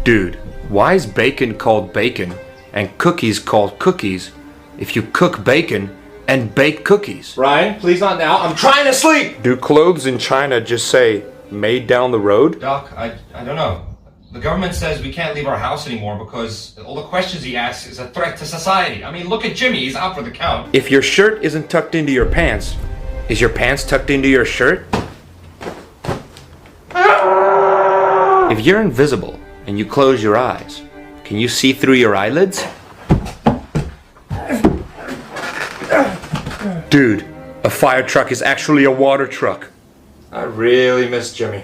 Dude, why is bacon called bacon and cookies called cookies if you cook bacon and bake cookies? Ryan, please not now. I'm trying to sleep! Do clothes in China just say made down the road? Doc, I don't know. The government says we can't leave our house anymore because all the questions he asks is a threat to society. I mean, look at Jimmy. He's out for the count. If your shirt isn't tucked into your pants, is your pants tucked into your shirt? If you're invisible and you close your eyes, can you see through your eyelids? Dude, a fire truck is actually a water truck. I really miss Jimmy.